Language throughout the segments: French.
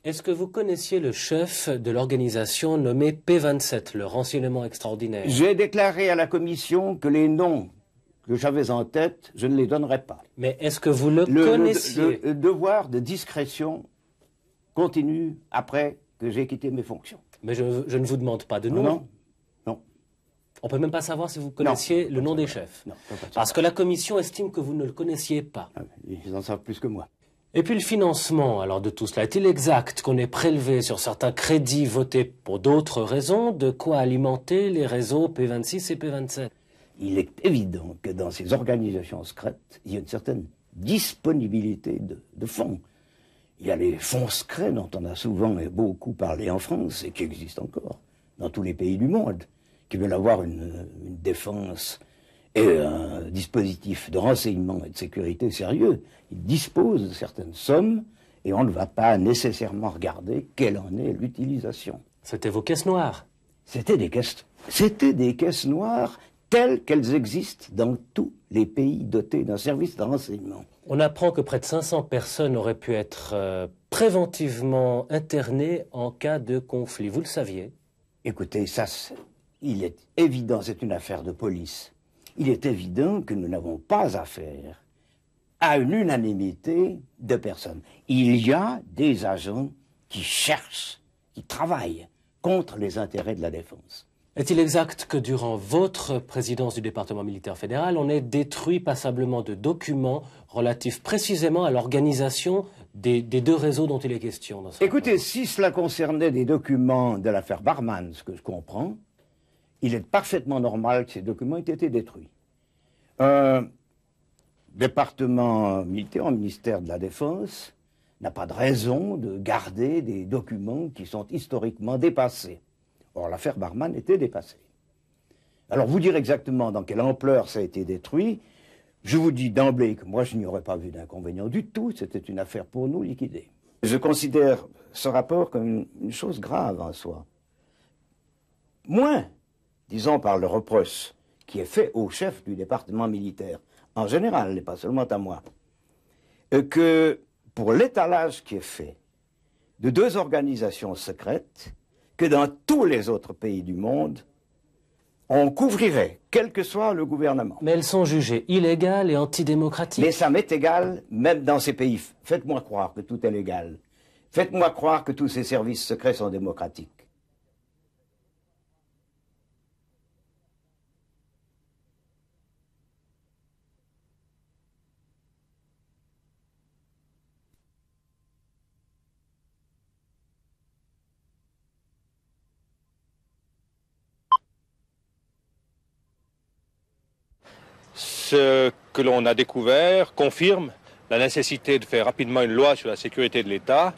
Est-ce que vous connaissiez le chef de l'organisation nommé P27, le renseignement extraordinaire? J'ai déclaré à la commission que les noms que j'avais en tête, je ne les donnerais pas. Mais est-ce que vous le connaissiez? Le devoir de discrétion continue après que j'ai quitté mes fonctions. Mais je ne vous demande pas de nom. Non, non. On ne peut même pas savoir si vous connaissiez le nom des chefs. Non, parce que la commission estime que vous ne le connaissiez pas. Ils en savent plus que moi. Et puis le financement, alors de tout cela, est-il exact qu'on ait prélevé sur certains crédits votés pour d'autres raisons de quoi alimenter les réseaux P26 et P27? Il est évident que dans ces organisations secrètes, il y a une certaine disponibilité de fonds. Il y a les fonds secrets dont on a souvent et beaucoup parlé en France et qui existent encore dans tous les pays du monde, qui veulent avoir une défense et un dispositif de renseignement et de sécurité sérieux. Ils disposent de certaines sommes et on ne va pas nécessairement regarder quelle en est l'utilisation. C'était vos caisses noires? C'était des caisses noires telles qu'elles existent dans tous les pays dotés d'un service de renseignement. On apprend que près de 500 personnes auraient pu être préventivement internées en cas de conflit. Vous le saviez? Écoutez, ça, il est évident, c'est une affaire de police. Il est évident que nous n'avons pas affaire à une unanimité de personnes. Il y a des agents qui cherchent, qui travaillent contre les intérêts de la défense. Est-il exact que durant votre présidence du département militaire fédéral, on ait détruit passablement de documents relatifs précisément à l'organisation des deux réseaux dont il est question dans ce Écoutez, rapport? si cela concernait des documents de l'affaire Barman, ce que je comprends, il est parfaitement normal que ces documents aient été détruits. Un département militaire, un ministère de la Défense, n'a pas de raison de garder des documents qui sont historiquement dépassés. Or, l'affaire Barman était dépassée. Alors, vous dire exactement dans quelle ampleur ça a été détruit, je vous dis d'emblée que moi, je n'y aurais pas vu d'inconvénient du tout. C'était une affaire pour nous liquidée. Je considère ce rapport comme une chose grave en soi. Moins, disons, par le reproche qui est fait au chef du département militaire, en général, et pas seulement à moi, que pour l'étalage qui est fait de deux organisations secrètes, que dans tous les autres pays du monde, on couvrirait, quel que soit le gouvernement. Mais elles sont jugées illégales et antidémocratiques. Mais ça m'est égal, même dans ces pays. Faites-moi croire que tout est légal. Faites-moi croire que tous ces services secrets sont démocratiques. Ce que l'on a découvert confirme la nécessité de faire rapidement une loi sur la sécurité de l'État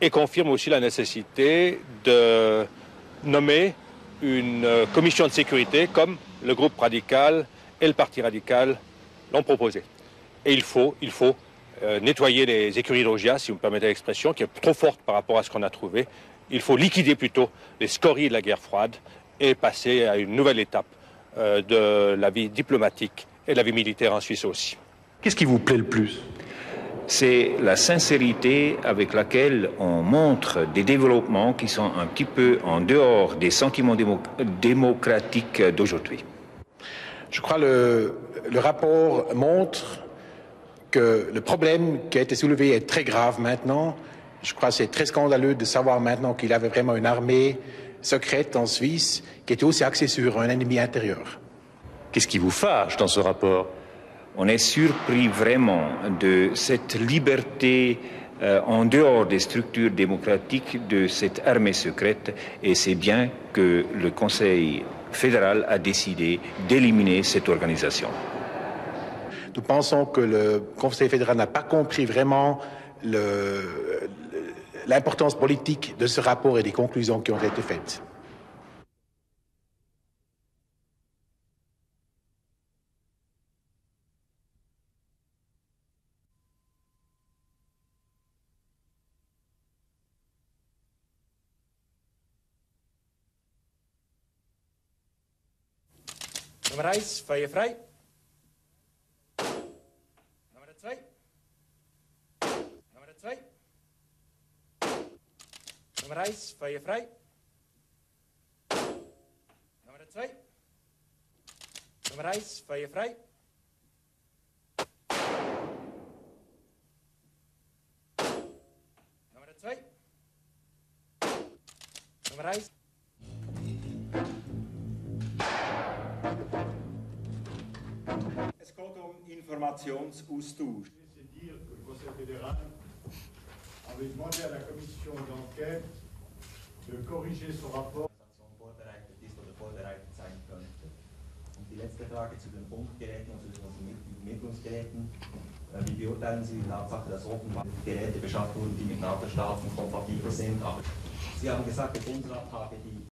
et confirme aussi la nécessité de nommer une commission de sécurité comme le groupe radical et le parti radical l'ont proposé. Et il faut nettoyer les écuries d'Augias, si vous me permettez l'expression, qui est trop forte par rapport à ce qu'on a trouvé. Il faut liquider plutôt les scories de la guerre froide et passer à une nouvelle étape de la vie diplomatique et la vie militaire en Suisse aussi. Qu'est-ce qui vous plaît le plus? C'est la sincérité avec laquelle on montre des développements qui sont un petit peu en dehors des sentiments démocratiques d'aujourd'hui. Je crois que le rapport montre que le problème qui a été soulevé est très grave maintenant. Je crois que c'est très scandaleux de savoir maintenant qu'il y avait vraiment une armée secrète en Suisse qui était aussi axée sur un ennemi intérieur. Qu'est-ce qui vous fâche dans ce rapport? On est surpris vraiment de cette liberté en dehors des structures démocratiques de cette armée secrète, et c'est bien que le Conseil fédéral a décidé d'éliminer cette organisation. Nous pensons que le Conseil fédéral n'a pas compris vraiment l'importance politique de ce rapport et des conclusions qui ont été faites. Nummer 1, feuille frei. Nummer 2. Nummer 2. Nummer 1, feuerfrei. Nummer 2. Nummer 1, feuerfrei. Nummer 2. Nummer 1. Es geht um Informationsaustausch. C'est dire que le Conseil fédéral avait demandé à la commission d'enquête de corriger son rapport. Vorbereitet ist oder vorbereitet sein könnte. Und die letzte Frage zu den Funkgeräten, also den Übermittlungsgeräten. Wie beurteilen Sie die Tatsache, dass offenbar Geräte beschafft wurden, die mit NATO-Staaten kompatibel sind? Aber Sie haben gesagt, der Bundesrat habe die